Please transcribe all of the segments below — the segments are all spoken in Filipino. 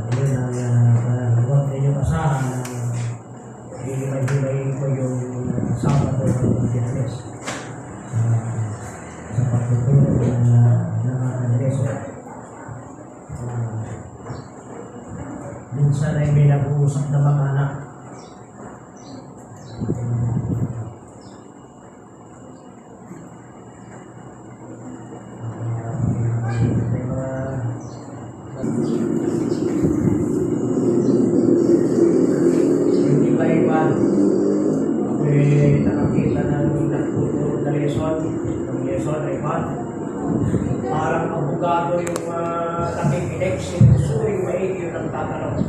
Yun ang huwag ninyong asahan na hihimay-himay ko yung Sabado ng Biyernes sa pagtutulog ng mga kongreso. Minsan ay may nag-uusap na mga anak. Hindi ba iwan? Ako'y nakakita ng nagtuturo na lesson. Yung lesson ay iwan. Parang abogado yung nakikinig, sinusuring maigi yung nagtatanong.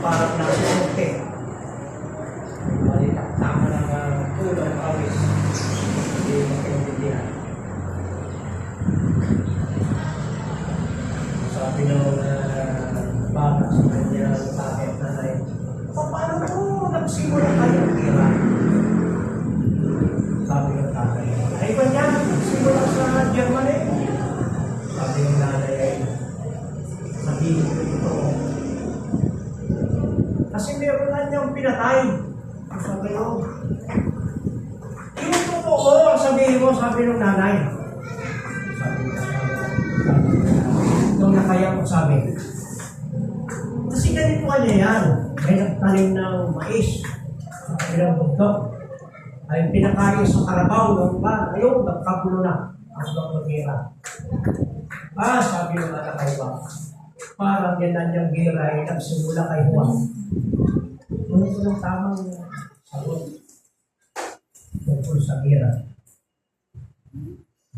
Parang nasa konti. Balitaktakan ng tulong awis. Hindi makinindihan. Sabi nung bata sa kanya bakit nanay, paano mo nagsimula kayong tira? Sabi ng tatay, ay ba niya nagsimula sa Germany? Sabi ng nanay ay, sabihin ko ito. Kasi meron na niyang pinatay. Sabi ko, yung totoo ang sabihin mo, sabi ng nanay. Sabi ng nung nakaya ko sabi. Kasi ganito kanya yan. May nagtanim ng mais. Pinabugtok. Ay pinakain sa karabaw ng ba. Ayun, nagkagulo na. Ang pagpagkira. Sabi ng anak kay Juan. Parang yan na niyang gira ay nagsimula kay Juan. Ngunit ko ng tamang sagot. Tungkol sa gira.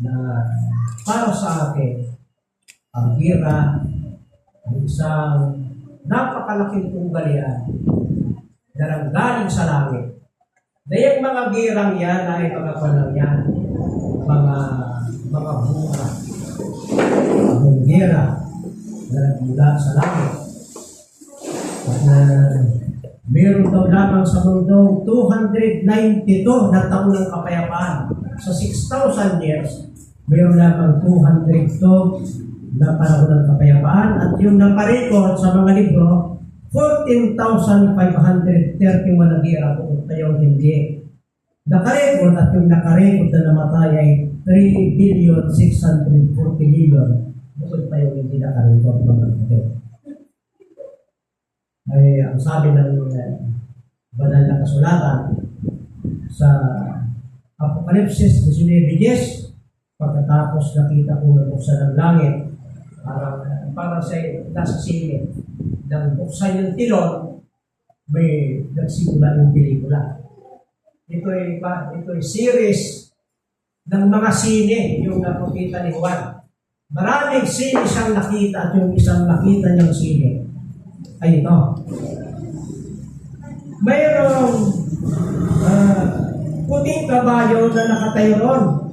Na para sa akin, ang gira ay isang napakalaking tunggalian na nanggaling sa langit. Dahil mga girang yan ay mga panang yan, mga bunga, mga gira na nagmula sa langit. At meron daw lamang sa mundo 292 na taon ng kapayapaan. Sa 6,000 years, meron lamang 202 na panahon ng kapayapaan at yung naparecord sa mga libro 14,531 na gira kung tayo hindi nakarecord at yung nakarecord na namatay ay 3,640,000,000 bukod pa yung hindi nakarecord mga kapatid. Ay ang sabi ng banal na kasulatan sa Apokalipsis 19:10, pagkatapos nakita ko na buksan ng langit, parang sa nasa silid. Nang buksan yung tilon, may nagsimula yung pelikula. Ito ay series ng mga sine yung nakikita ni Juan. Maraming sine siyang nakita at yung isang nakita niyang sine ay ito. Mayroong puting kabayo na nakatayo ron.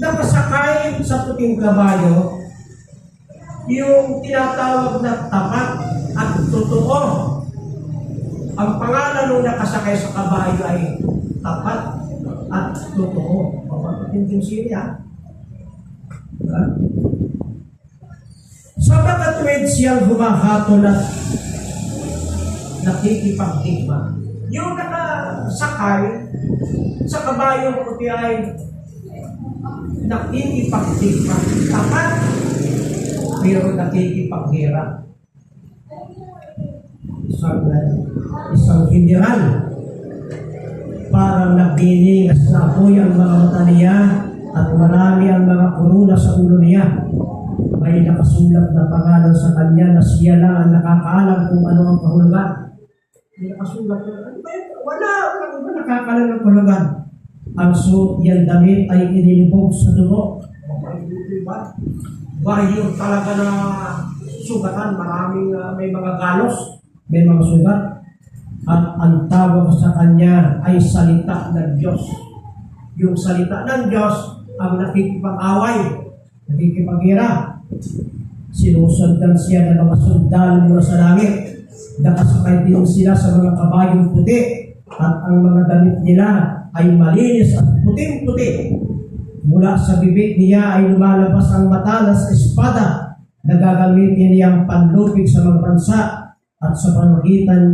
Nakasakay sa puting kabayo yung tinatawag na tapat at totoo. Ang pangalan nung nakasakay sa kabayo ay tapat at totoo. Mapapatinding siya. Sa mga tuwid siyang humahatol at nakikipagdigma. Yung nakasakay sa kabayo puti ay nakikipagdigma. Tapat pero nakikipaghirap. Isang general parang nagdiningas na apoy ang mga mata niya at marami ang mga kuruna sa ulo niya. May nakasulat na pangalan sa kanya na siya lang ang nakakaalam kung ano ang kahulugan. May nakasulat na, wala ba nakakaalam ng kahulugan? Ang suot niyang damit ay inilibog sa dugo. Bahyo talaga na sugatan, maraming may mga galos, may mga sugat. At ang tawag sa kanya ay salita ng Diyos. Yung salita ng Diyos ang nakikipag-away, nakikipaghira. Sinusundan siya ng mga sundalo mula sa langit. Nakasakay din sila sa mga kabayong puti at ang mga damit nila ay malinis at puting-puti. Mula sa bibig niya ay lumalabas ang matalas na espada Nagagamitin niyang panlupig sa mga bansa at sa pamagitan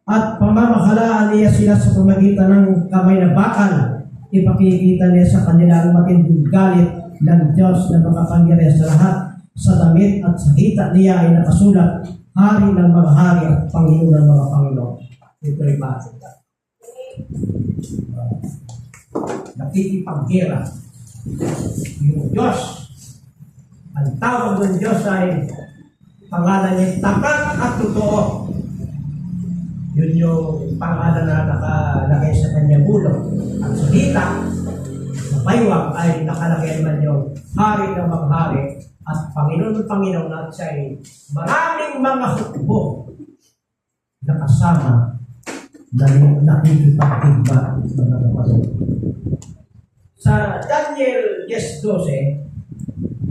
at pamamahalaan niya sila sa pamagitan ng kamay na bakal. Ipakikita niya sa kanila ang matinding galit ng Diyos na makapangyarihan sa lahat. Sa damit at sa hita niya ay nakasulat, Hari ng mga hari at Panginoon ng mga Panginoon. Ito ay bakit. Nakikipaggera. Yung Diyos, ang tawag ng Diyos ay pangalan niya tapat at totoo. Yun yung pangalan na nakalagay sa kanyang ulo. At sa hita, sa baywang ay nakalagay naman yung Hari ng mga hari at Panginoon ng Panginoon at siya ay maraming mga hukbo na kasama na nakikipagtigba ng mga kapatid. Sa Daniel 10:12,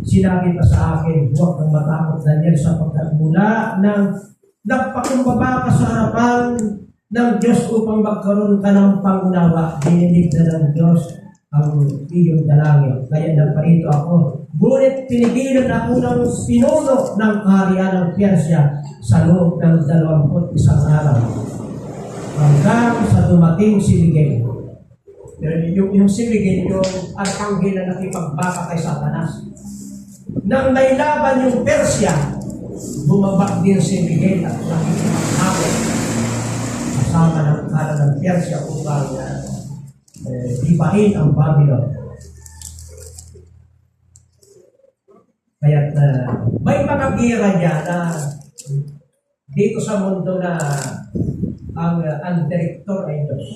sinabi pa sa akin, huwag kang matakot, Daniel, sapagkat mula ng nagpakumbaba ka sa harapan ng Diyos upang magkaroon ka ng pangunawa. Dinilig na ng Diyos ang iyong dalangin. Kaya nagparito ako. Ngunit pinigilan ako ng pinuno ng kaharian ng Persia sa loob ng 21 araw. Hanggang sa dumating si Miguel. Yung si Miguel, yung arkanghel na nakipagbaka kay Satanas. Nang may laban yung Persia, bumabak din si Miguel at nakikipaghabol kasama ng kala ng Persia upang ibahin ang Babylon. Kaya may mga gira niya na dito sa mundo na ang direktor ay Diyos.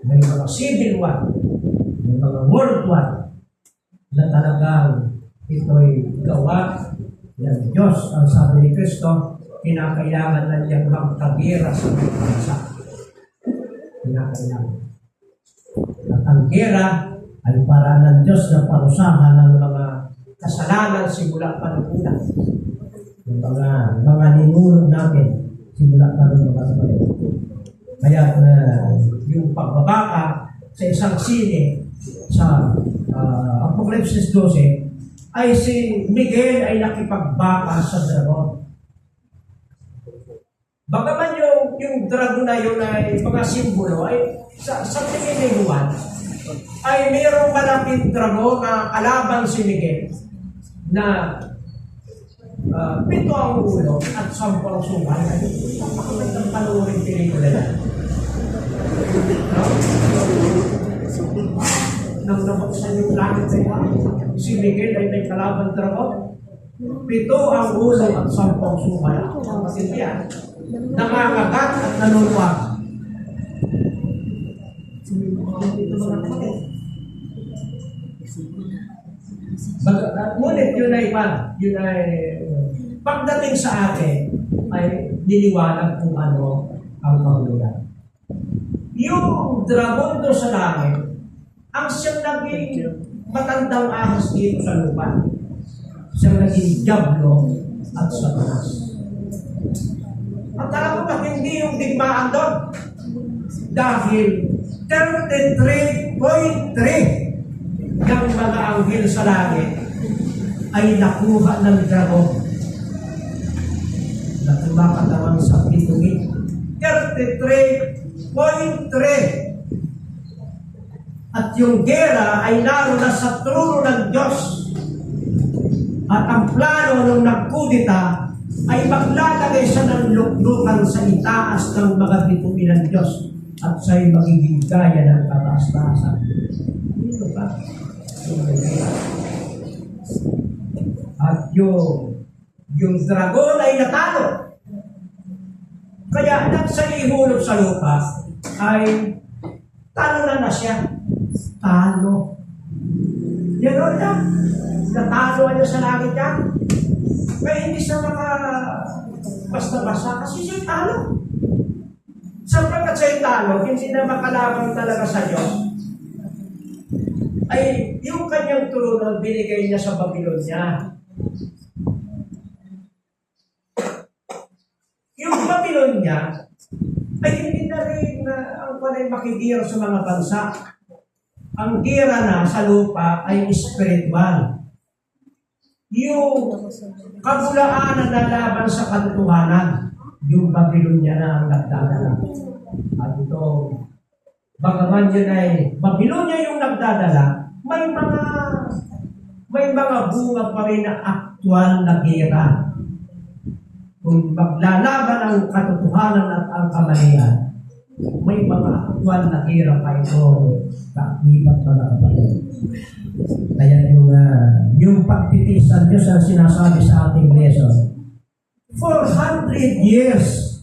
May mga civil war, may mga world war na talagang ito'y gawa ng Diyos. Ang sabi ni Kristo, kinakailangan na niyang magkabira sa mga bansa. Kinakailangan. At ang gera ay para ng Diyos na parusahan ng mga kasalanan simula pa ng una. Yung mga ninuno natin simula pa ng mga kapatid. Kaya yung pagbabaka sa isang sine sa Apocalypse 12 ay si Miguel ay nakipagbaka sa dragon. Bagaman yung dragon na yun ay mga simbolo ay sa tingin ni Juan ay mayroong malapit dragon na kalaban si Miguel na 7 ang ulo at 10 ang sungay. Napakagandang panuorin pelikula yan. Nang nabuksan yung langit sa iba, si Miguel ay may kalaban dragon. 7 ang ulo at 10 ang sungay. Kapatid yan, nangangagat at nanuluwag. Ngunit yun ay pagdating sa atin ay niliwanag kung ano ang kahulugan. Yung dragon doon sa langit, ang siyang naging matandang ahas dito sa lupa. Siyang naging diablo at Satanas. At alam mo ba, hindi yung digmaan doon. Dahil 33.3 ng mga anghel sa langit ay nakuha ng dragon na kumakatawan sa pitungin. 33.3. At yung gera ay naroon na sa trono ng Diyos. At ang plano ng nagkudita ay maglalagay siya ng luklukan sa itaas ng mga bituin ng Diyos at siya'y magiging gaya ng kataas-taasan. Dito ba? At yung dragon ay natalo. Kaya nang sa ihulog sa lupa ay talo na siya. Talo. Gano'n na. Natalo niya sa langit yan. Kaya hindi siya basta-basta kasi siya talo. Sapagkat siya talo, hindi na makalabang talaga sa Diyos, ay yung kanyang trono binigay niya sa Babylonia. Yung Babylonia ay hindi na rin ang panay makidiro sa mga bansa. ang gera na sa lupa ay spiritual. Yung kabulaan na lalaban sa katotohanan, yung Babylonia na ang nagdadala. At ito, bagaman yun ay Babylonia yung nagdadala, may mga bunga pa rin na aktual na gera. Kung maglalaban ang katotohanan at ang kamalian, may mga aktual na gera pa ito kakibat na nakapalay. Kaya yung pagtitiis ng Diyos ang sinasabi sa ating lesson, 400 years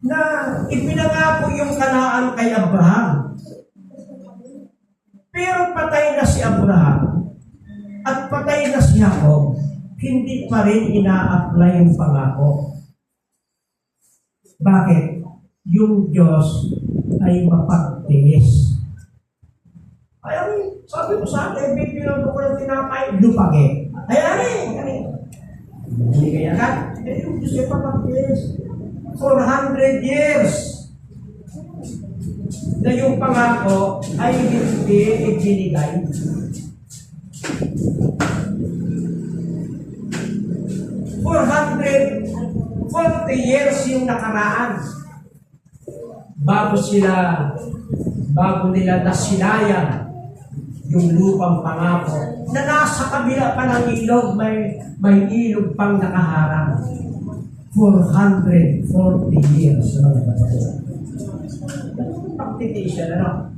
na ipinangako yung Kanaan kay Abraham. Pero patay na si Abraham at patay na si Jacob, hindi pa rin ina-apply yung pangako. Bakit? Yung Diyos ay mapagtiis. Ay, sabi ko sa akin, bibigyan ko ng tinapay, lupage. Ay, hindi kaya ka? Yung Diyos ay mapagtiis. 400 years na yung pangako ay hindi ibinigay. 440 years yung nakaraan bago nila nasilayan yung lupang pangako na nasa kabila pa ng ilog, may ilog pang nakaharang. 440 years na naman. Pagtitiis yan, ano?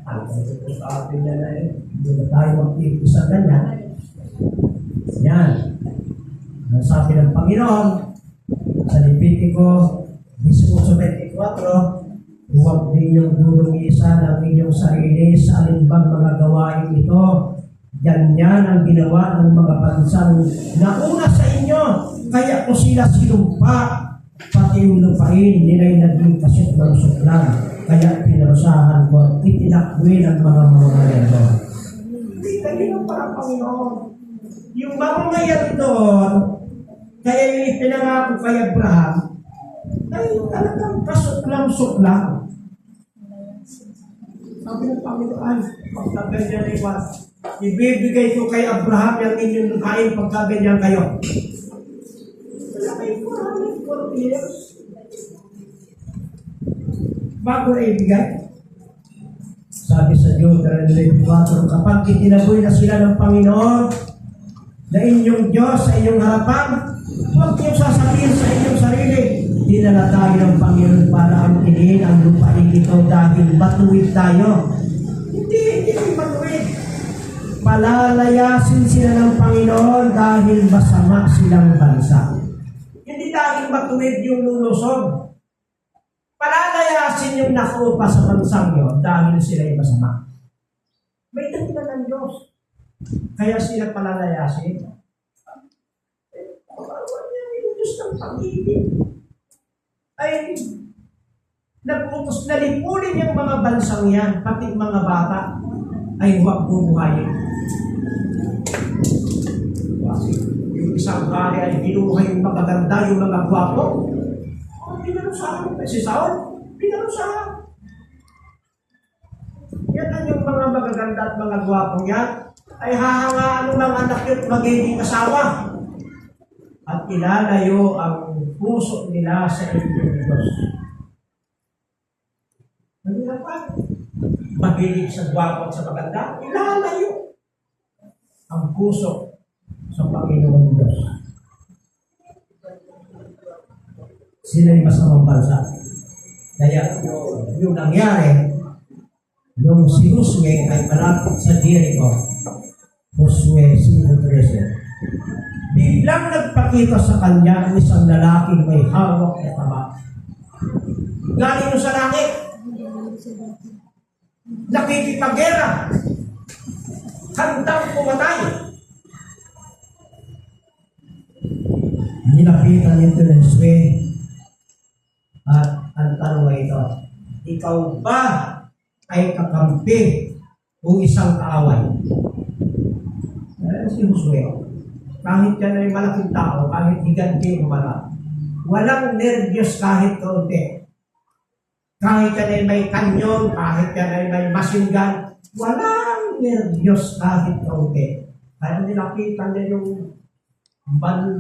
Alam ko sa atin yan na hindi na tayo mag-iipis sa ganyan. Yan. Ang sabi ng Panginoon sa Levitico 18:24, huwag ninyong gurong-isa ng inyong sarili sa alinbang mga gawain ito. Ganyan ang ginawa ng mga bansang nauna sa inyo. Kaya ko sila sinumpa, pati yung lupain nila'y naging kasuklang-suklang. Kaya pinarusahan ko at itinakwil ang mga ito. Hindi kayo ng parang Panginoon. Yung mamamayan doon, kaya yung ipinangako kay Abraham, ay talagang kasuklang-suklang. Sabi ng Panginoon, pagkaganyan ay what? Ibibigay ko kay Abraham yung inyong lupain pagkaganyan kayo. Wala kayo 440 years. Bago na ibigay. Sabi sa Deuteronomy 4, kapag itinaboy na sila ng Panginoon na inyong Diyos sa inyong harapan, huwag niyong sasabihin sa inyong sarili, dinala tayo ng Panginoon para angkinin ang lupain ito dahil batuwid tayo. Hindi batuwid. Palalayasin sila ng Panginoon dahil masama silang bansa. Hindi dahil matuwid yung lulusog. Palalayasin yung nakuha sa bansang yun dahil sila'y masama. May dahilan ng Diyos. Kaya sila palalayasin. Yung Diyos ng pag-ibig ay nag-utos na lipunin yung mga bansang yan, pati mga bata ay huwag bubuhayin. Yung isang hari ay binuhay yung magaganda, yung mga gwapo. Pinarusahan. Si Saul, pinarusahan. Yan ang yung mga magaganda at mga gwapong yan ay hahangaan ng mga anak yun at magiging asawa. At ilalayo ang puso nila sa inyong Diyos. Ano na pa? Mahilig sa gwapo at sa maganda, ilalayo ang puso sa Panginoon Diyos. Sila'y masamang bansa. Kaya yung nangyari, nung si Josue ay malapit sa Jericho, Josue 5:13, biglang nagpakita sa kanya ang isang lalaking may hawak na tama. Galing sa langit. Nakikipagera. Handang pumatay. Nilapitan nito ng Josue. At ang tanong ay ito, ikaw ba ay kakampi o isang kaaway? Si Josue, kahit yan ay malaking tao, kahit higanti o malaki, walang nervyos kahit kaunti. Kahit yan ay may kanyon, kahit yan ay may machine gun, walang nervyos kahit kaunti. Kaya nilapitan niya yung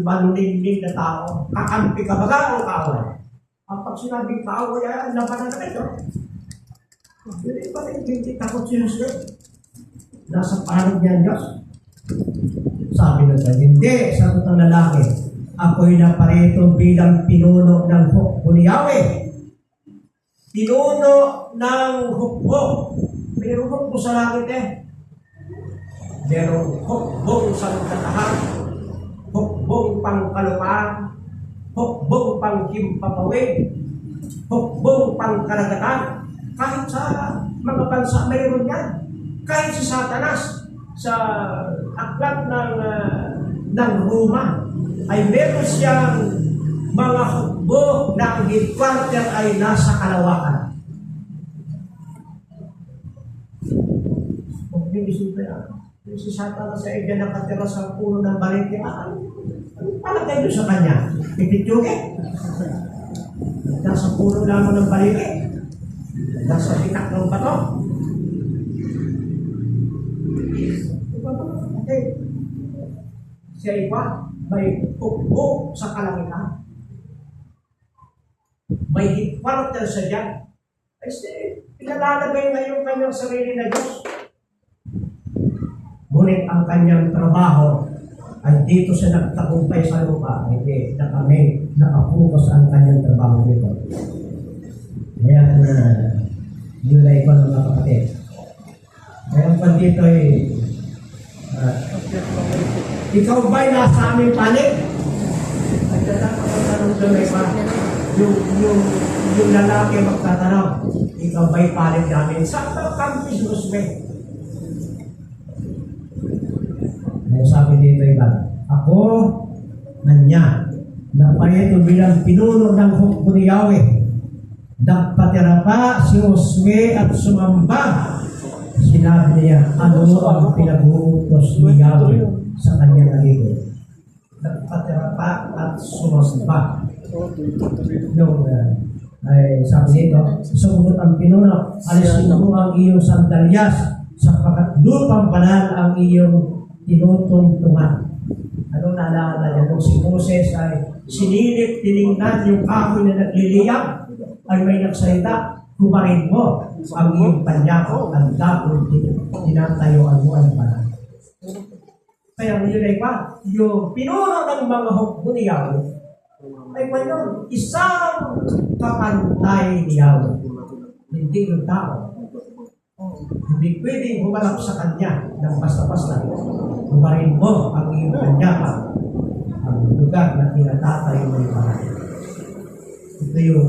manuningning na tao. Kakampi ka baga o kaaway? Pag sinabing kaaway, ay labanan na ito. Hindi pa rin hindi takot siya siya. Nasa parang niya Diyos. Sabi na siya, hindi, sagot ng lalaki. Ako'y naparito bilang pinuno ng hukbo ni Yahweh. Pinuno ng hukbo. Mayroong hukbo sa langit eh. Mayroong hukbong sangkatahan, hukbong pangkalupaan, hukbong panghimpapawid, hukbong pangkaragatan. Kahit sa mga bansa mayroon yan. Kahit si Satanas sa aklat ng Roma ay meron siyang mga hukbo na ang headquarter ay nasa Kalawakan. Huwag niyo isipin si Satanas ay dyan nakatira sa puno ng balete. Ano palagay niyo sa kanya? Pipitsuke? Nasa puno lamang ng balete? Nasa pitak ng bato? Okay. Siya iba, may hukbo sa kalangitan. May headquarter sa dyan. Ay, pinalalagay na yung kanyang sarili na Diyos. Ngunit ang kanyang trabaho ay dito sa nagtagumpay sa lupa. Hindi na kami nakapukas ang kanyang trabaho dito. Kaya yun ay ikaw mga kapatid. Kaya pa dito ay ikaw ba'y nasa aming panig? At tatanong doon ay pa yung lalaki magtatanong, ikaw ba'y panig namin? Saan ka kampis Rusme? May sabi dito iba, ako nanya na parito bilang pinuno ng hukbo ni Yahweh. Nagpatira pa si Josue at sumamba. Sinabi niya, ano ang pinag-uutos ni Yahweh sa kanyang nalito. Nagpatira pa at sumamba. Ay sabi dito, sumunod ang pinuno, alisin mo ang iyong sandalyas sapagkat lupang banal ang iyong tinutungtungan. Anong naalala niya? Nung si Moses ay sinilip, tinignan yung kahoy na nagliliyap, ay may nagsalita, kumarin mo ang iyong panyako, ang dapon tinatayuan mo ang banal. Kaya yun ay pa, yung pinuno ng mga hukbo ni Yahweh, ay pa yun, isang kapantay ni Yahweh. Hindi yung tao. Hindi pwedeng humalap sa kanya ng basta-basta. Kumarin mo ang iyong kanyaka, ang lugar na tinatatayo mo yung banal. Ito yung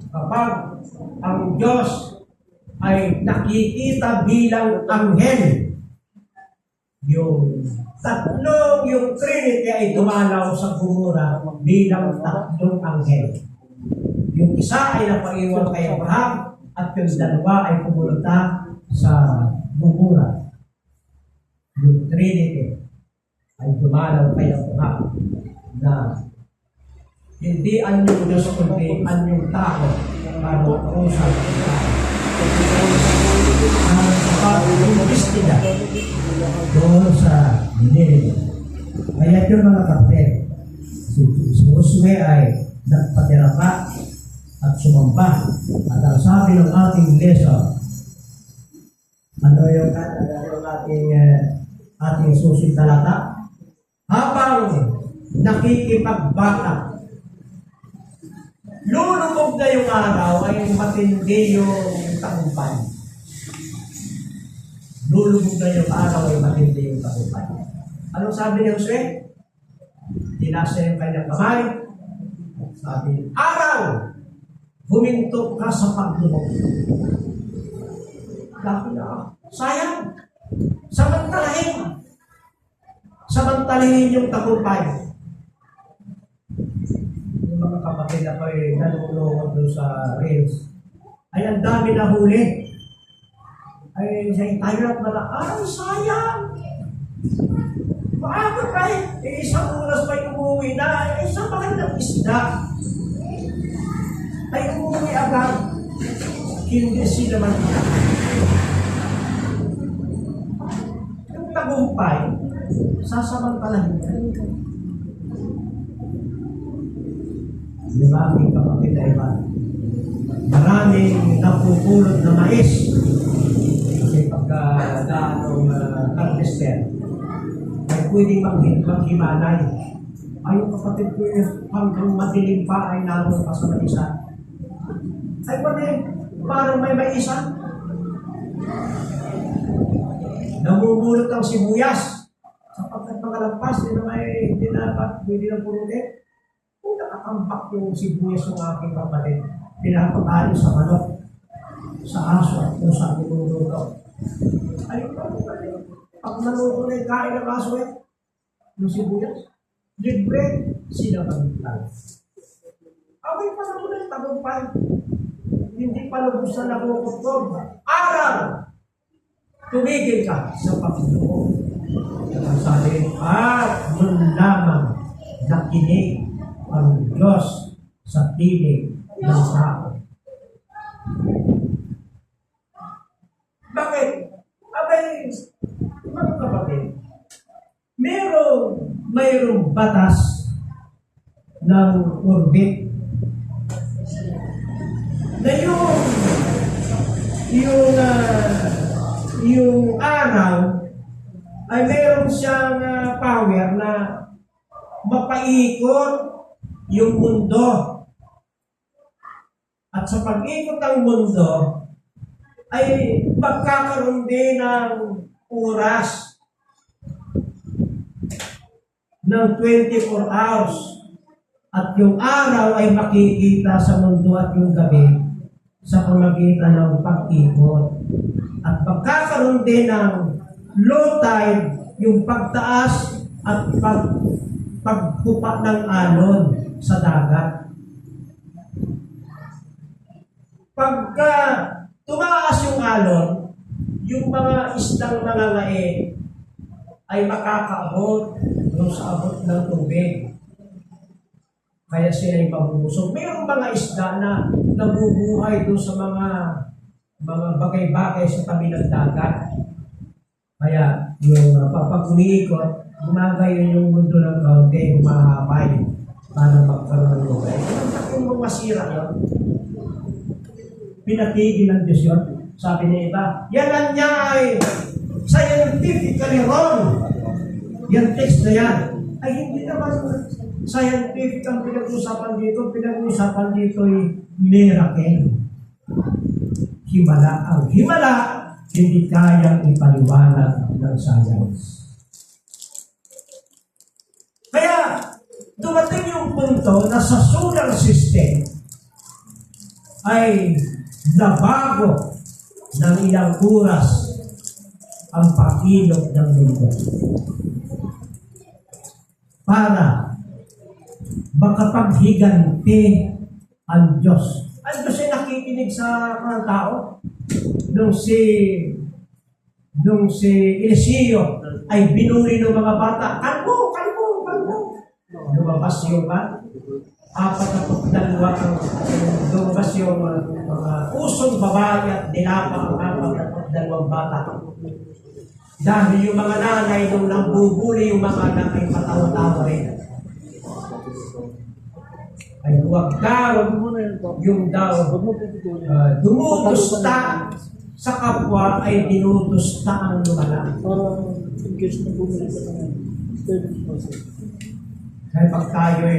kapag ang Diyos ay nakikita bilang anghel, yung Trinity ay dumalaw sa Gomora bilang tatlong anghel. Yung isa ay napaiwan kay Abraham at yung dalawa ay pumunta sa Gomora. Yung Trinity ay dumalaw kay Abraham na hindi anyong Diyos kundi anyong tao para makusap ang tao. Ang pag-imbestiga doon sa Nineveh. Kaya yung mga kapatid, si Josue ay nagpatira pa at sumamba. At ang sabi ng ating lesson, ano yung ating susunod talata? Habang nakikipagbatak, lulubog na yung araw ay matindi yung tagumpay. Lulubog na yung araw ay matindi yung tagumpay. Anong sabi ni Josue? Tinasa yung kanyang kamay. Sabi, araw! Huminto ka sa paglubog. Dahil na, sayang. Samantalahin yung tagumpay. Yung mga kapatid ako ay nalulungan doon sa rails. Ay ang dami na huli. Ay tayo na ay sayang. Bakit ay isang oras pa yung umuwi na, isang magandang isda. ay umuwi agad. Hindi sila man. Yung tagumpay, sasamantalahin ka. Di ba, aking kapatid na iba? Maraming napupulot na mais. Kasi pagka daanong harvester, ay pwedeng maghimanay. Ay, yung kapatid ko hanggang madilim pa ay naroon pa sa maisan. Ay, parang may maisan. Namumulot ang sibuyas. Sapagkat magalampas, hindi na pwede na purutin. Kung nakakambak yung sibuyas ng aking kapatid, pinapakain sa manok, sa aso, at kung saan niluluto. Ayun pa, pag naluto na yung kain ng aso yung sibuyas, libre, sila pagkakal. Away pa naman ang tagumpay. Hindi pa lubos na nakukutog. Araw! Tumigil ka sa Panginoon. Ang sabi, at nun lamang nakinig ang Diyos sa tinig ng tao. Bakit? Abay, mga kapatid, mayroong batas ng orbit na yung araw ay mayroon siyang power na mapaikot yung mundo. At sa pag-ikot ng mundo ay magkakaroon din ng oras ng 24 hours. At yung araw ay makikita sa mundo at yung gabi sa pamagitan ng pag-ikot. At magkakaroon din ng low tide, yung pagtaas at pagkupa ng alon sa dagat. Pagka tumaas yung alon, yung mga isdang nangangain ay makakaabot doon sa abot ng tubig. Kaya sila ay mabubusog. Mayroong mga isda na nabubuhay doon sa mga bagay-bagay sa tabi ng dagat. Kaya yung pag umiikot, gumagayon yung mundo ng kaunti, humahapay para magkaroon ng lugar. Kung masira yun, pinatigil ng Diyos yun. Sabi niya iba, yan niya ay scientifically wrong. Yan text na yan. Ay hindi naman scientific ang pinag-usapan dito. Pinag-usapan dito ay miracle. Himala. Ang himala, hindi kayang ipaliwanag ng science. Kaya, dumating yung punto na sa solar system ay nabago ng ilang oras ang pag-ilog ng mundo para makapaghiganti ang Diyos. Ang Diyos ay nakikinig sa mga tao. Nung si Eliseo ay binuri ng mga bata, kalbo. Lumabas yung lumabas yung mga usong babae at dinapa ang 42 bata. Dahil yung mga nanay nung nambubuli yung mga anak ay patawa-tawa rin. Ay huwag daw yung dumudusta sa kapwa ay dinudusta ang lumala. Kaya pag tayo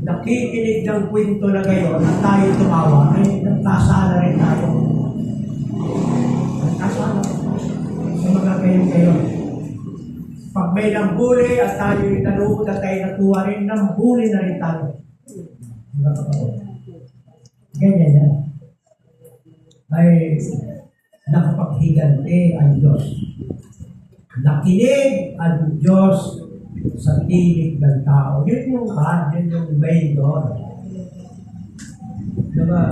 nakikinig ng kwento na gayon at tayo tumawa, ay nagkasala rin tayo. Nagkasala sa mga gayon. Pag may nambuli at tayo naluod at tayo natuwa rin, nambuli na rin tayo. Ganyan yan. Ay nakapaghiganti ang Diyos. Nakinig ang Diyos sa tinig ng tao. Yun yung main doon. Diba?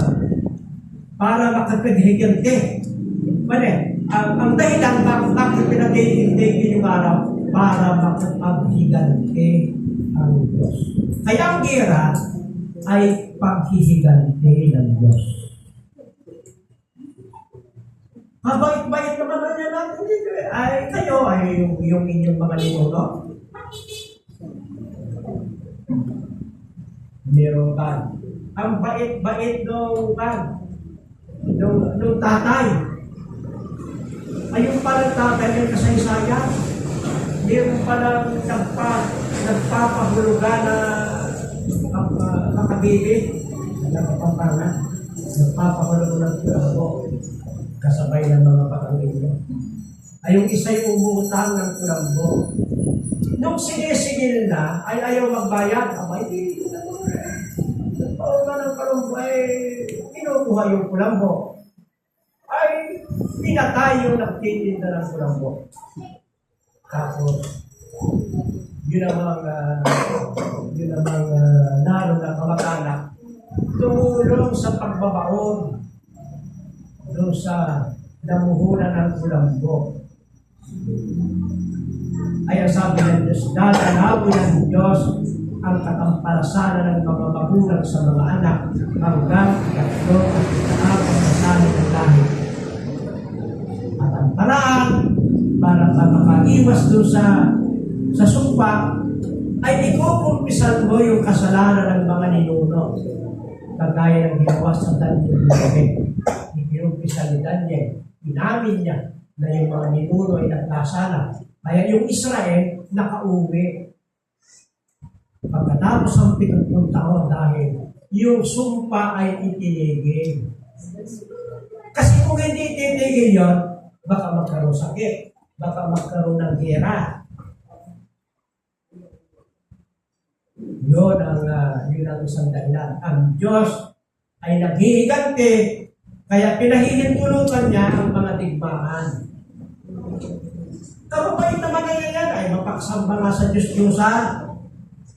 Para makapaghiganti. Ang dahilan bakit pinag-iintigin yung araw para makapaghiganti ang Diyos. Kaya ang gira ay paghihiganti ng Diyos. Mabait-bait naman na niya natin dito eh. Ay, kayo, ay yung inyong mga ninuno. Meron ka. Ang bait-bait nung tatay. Ayun palang tatay ng kasaysayan. Meron palang nagpapahulugan na nakabibig. Nagpapapana. Nagpapahulugan ng kulambo. Kasabay ng mga patangin. Ay yung isa'y umuutang ng kulambo. Nung sinisingil na, ay ayaw magbayad. Abay, hindi na ito. Nagpaulan ng kulambo ay kinukuha yung kulambo. Ay pinatay yung nagtitinda ng kulambo. Tapos, yun namang naroon na kamag-anak, tumulong sa pagbabaon doon sa damuhunan ng kulambo. Ay ang sabi ng Diyos, dadalawin ng Diyos ang katampalasanan ng mga magulang sa mga anak hanggang 3 na pagkasanin ng langit. At ang paraan para makaiwas doon sa sumpa ay ikukumpisan mo yung kasalanan ng mga ninuno. Kagaya ng ginawa sa Daniel 9. Ikinumpisa ni Daniel, inamin niya na yung mga ninuno ay nagkasala. Kaya yung Israel nakauwi. Pagkatapos ng 70 taon dahil yung sumpa ay itinigil. Kasi kung hindi itinigil yun, baka magkaroon sakit, baka magkaroon ng gera. Yun ang isang dahilan. Ang Diyos ay naghihiganti, kaya pinahihintulutan niya ang mga digmaan. Kapabait naman na yan ay mapagsamba nga sa Diyos-Diyosan.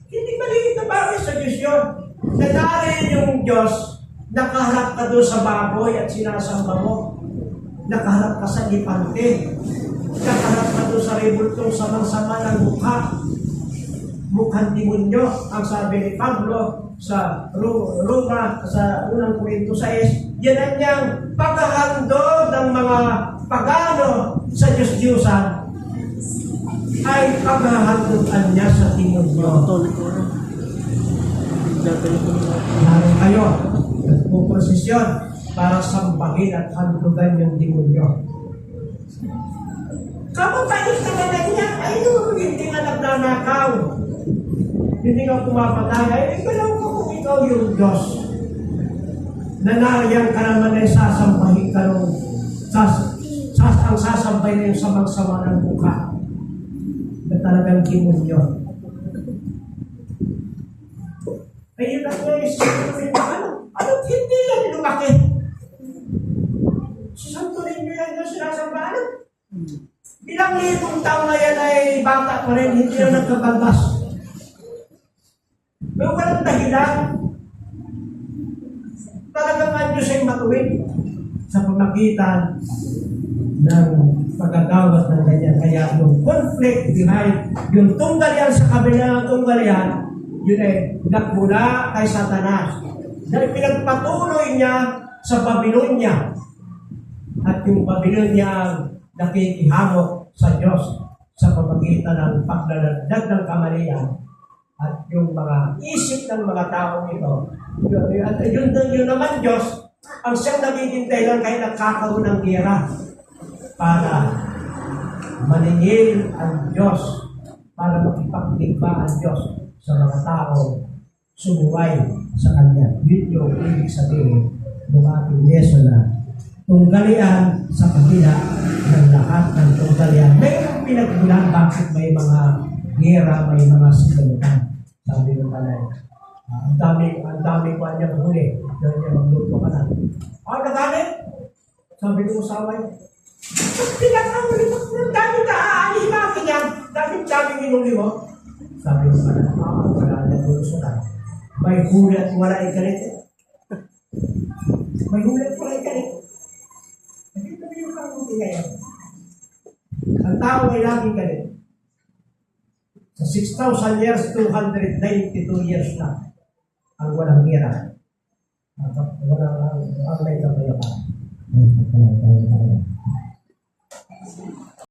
Hindi maliit na bagay sa Diyos yun. Nanarin yung Diyos, nakaharap ka doon sa baboy at sinasamba mo. Nakaharap ka sa ipante. Nakaharap ka doon sa rebultong samang-sama ng mukha. Mukhang demonyo. Ang sabi ni Pablo sa Roma, sa unang Korinto 6, yan ang niyang paghahandog ng mga pagano sa Diyos-Diyosan ay paghahandogan niya sa demonyo. Naroon kayo, nagpuprosesyon para sambahin at handogan yung demonyo. Kapatayos naman na niya, ay hindi nga nagnanakaw. Hindi nga pumapatay. Ay, ikaw ko kung ikaw yung Diyos. Nanariyang ka naman ay sasambahin ka nung ang sasambay na yung samang-sama ng mukha na talagang demonyo. Ayun ang ano hindi yan lumaki? Si Santo Niño yan yung sinasamba. Ilang libong taon na yan ay bata pa rin, hindi na nagkabalbas. Pero walang dahilan. Talagang ang Diyos ay matuwid sa pamagitan ng pagkagawat ng ganyan. Kaya yung conflict behind, yung tunggalian sa kabila ng tunggalian, yun ay nagmula kay Satanas. Dahil pinagpatuloy niya sa Babylonia. At yung Babylonia ang nakikihamok sa Diyos sa pamagitan ng paglalagdag ng kamalian at yung mga isip ng mga taong ito. At yun naman Diyos, ang siyang nagiging dahilan kaya nagkakaroon ng gera para maningil ang Diyos, para makipagdigma ang Diyos sa mga taong sumuway sa Kanya. Yun yung ibig sabihin ng ating Yeso na tunggalian sa kabila ng lahat ng tunggalian. Mayroong pinagmulan bakit may mga gera, may mga sigalutan. Sabi ng kanay. Ang dami ko niya huli. Dahil niya magluto ka na. Nagalit? Sabi ng usawa niya. Pinagkamulit ako ng dami ka aalimakin yan. Dami ginuli mo. Sabi ng kanay. Wala niya tulusutan. May huli at wala ikalit. May huli at wala ikalit. Nakita mo yung kamuti ngayon. Ang tao ay laging galit. Sa 6,000 years, 292 years na. ang walang bira. Walang ang may kapayapaan.